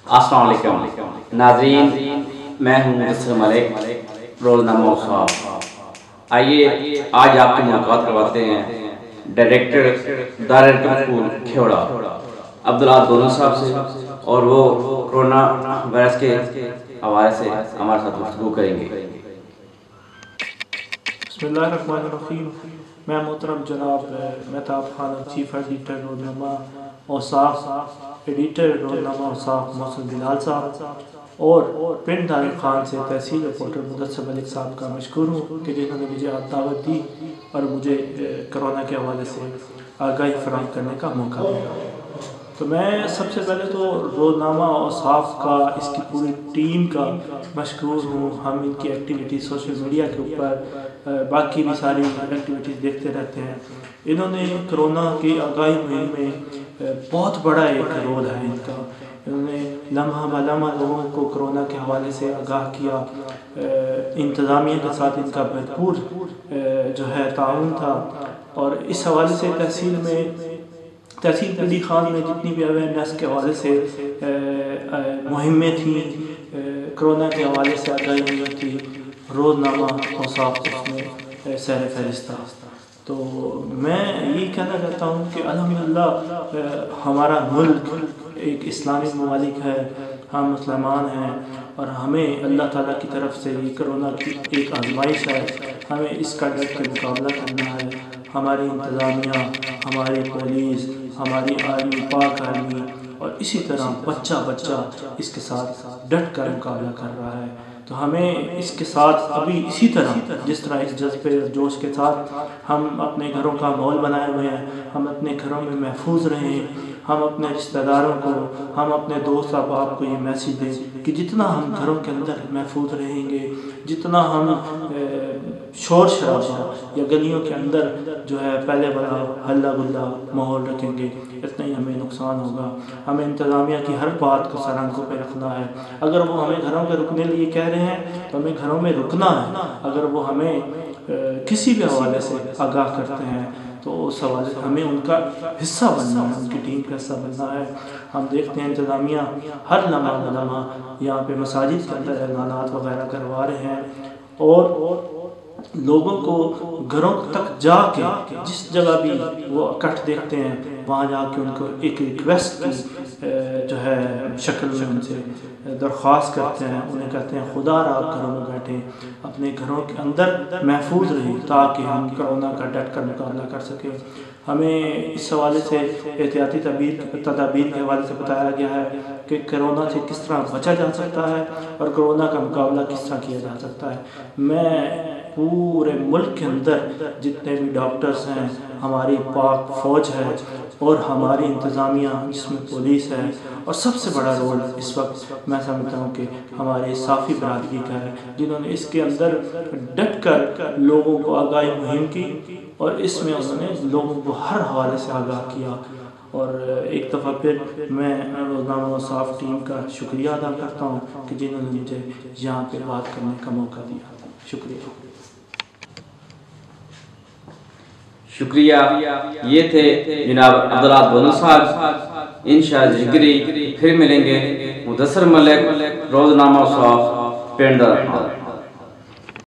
अस्सलाम वालेकुम नाज़रीन, मैं हूँ मुदस्सिर मलिक, रोज़नामा साहब। आइए आज आपकी मुलाकात करवाते हैं डायरेक्टर दारुल स्कूल खेवड़ा अब्दुल्ला दोनों साहब से, और वो कोरोना वायरस के हवाले से हमारे साथ गुफ्तगू करेंगे। बिस्मिल्लाहिर्रहमानिर्रहीम। मैं मोहतरम जनाब मेहताब खान, चीफ एडिटर रोज़नामा और साहब एडिटर रोज़नामा और साहब मोहसिन बिलाल साहब और प्रिंट दारुल खान से तहसील रिपोर्टर मुदस्सिर मलिक साहब का मशकूर हूँ कि जिन्होंने मुझे दावत दी और मुझे कोरोना के हवाले से आगाही फराहम करने का मौका दिया। तो मैं सबसे पहले तो रोज़नामा और साफ का, इसकी पूरी टीम का मशकूर हूँ। हम इनकी एक्टिविटी सोशल मीडिया के ऊपर बाकी भी सारी एक्टिविटीज़ देखते रहते हैं। इन्होंने कोरोना की आगाही मुहिम में बहुत बड़ा एक रोल है इनका। इन्होंने लम्हा बलम्हा लोगों को कोरोना के हवाले से आगाह किया। इंतज़ामिया के साथ इनका भरपूर जो है ताउन था, और इस हवाले से तहसील पीडी खान में जितनी भी अवेयरनेस के हवाले से मुहिमें थी, कोरोना के हवाले से आगाही हुई थी, रोज़नामा और साफ उसमें सर फहरिस्त था। तो मैं यही कहना चाहता हूँ कि अल्हम्दुलिल्लाह हमारा मुल्क एक इस्लामी ममालिक है, हम मुसलमान हैं, और हमें अल्लाह ताला की तरफ से ये कोरोना की एक आजमाइश है। हमें इसका डट के मुकाबला करना है। हमारी इंतज़ामिया, हमारी पुलिस, हमारी आर्मी, पाक आर्मी, और इसी तरह बच्चा इसके साथ डट कर मुकाबला कर रहा है। तो हमें इसके साथ अभी इसी तरह, जिस तरह इस जज्बे जोश के साथ हम अपने घरों का माहौल बनाए हुए हैं, हम अपने घरों में महफूज रहें, हम अपने रिश्तेदारों को, हम अपने दोस्त अहबाब को ये मैसेज दें कि जितना हम घरों के अंदर महफूज रहेंगे, जितना हम शोर शराबा या गलियों के अंदर जो है पहले बड़ा हल्ला गुल्ला माहौल रखेंगे, इतना ही हमें नुकसान होगा। हमें इंतज़ामिया की हर बात को सरांखों पे रखना है। अगर वो हमें घरों में रुकने लिए कह रहे हैं तो हमें घरों में रुकना है। अगर वो हमें किसी भी हवाले से आगाह करते हैं तो उस हवाले से हमें उनका हिस्सा बनना है, उनकी टीम का हिस्सा बनना है। हम देखते हैं इंतज़ामिया हर लम्हा यहाँ पे मसाजिद के अंदर ऐलानात वगैरह करवा रहे हैं, और लोगों को घरों तक जाके जिस जगह भी वो इकट्ठ देखते हैं वहाँ जाके उनको एक रिक्वेस्ट की जो है शक्ल में उनसे दरख्वास्त करते हैं। उन्हें कहते हैं खुदा आप घरों में बैठें, अपने घरों के अंदर महफूज रहें ताकि हम कोरोना का डट कर मुकाबला कर सकें। हमें इस हवाले से एहतियाती तदाबीर के हवाले से बताया गया है कि कोरोना से किस तरह बचा जा सकता है और कोरोना का मुकाबला किस तरह किया जा सकता है। मैं पूरे मुल्क के अंदर जितने भी डॉक्टर्स हैं, हमारी पाक फ़ौज है और हमारी इंतज़ामिया जिसमें पुलिस है, और सबसे बड़ा रोल इस वक्त मैं समझता हूँ कि हमारे साफ़ी बरादरी का है, जिन्होंने इसके अंदर डट कर लोगों को आगाही मुहिम की, और इसमें उन्होंने लोगों को हर हवाले से आगाह किया। और एक दफ़ा फिर मैं रोज़नामा और साफ टीम का शुक्रिया अदा करता हूँ कि जिन्होंने मुझे यहाँ पे बात करने का मौका दिया। शुक्रिया। ये थे जनाब अब्दुल्ला दोनों साहब। इंशाअल्लाह फिर मिलेंगे। मुदस्सिर मलिक, रोज़नामा साहब, पेंडर।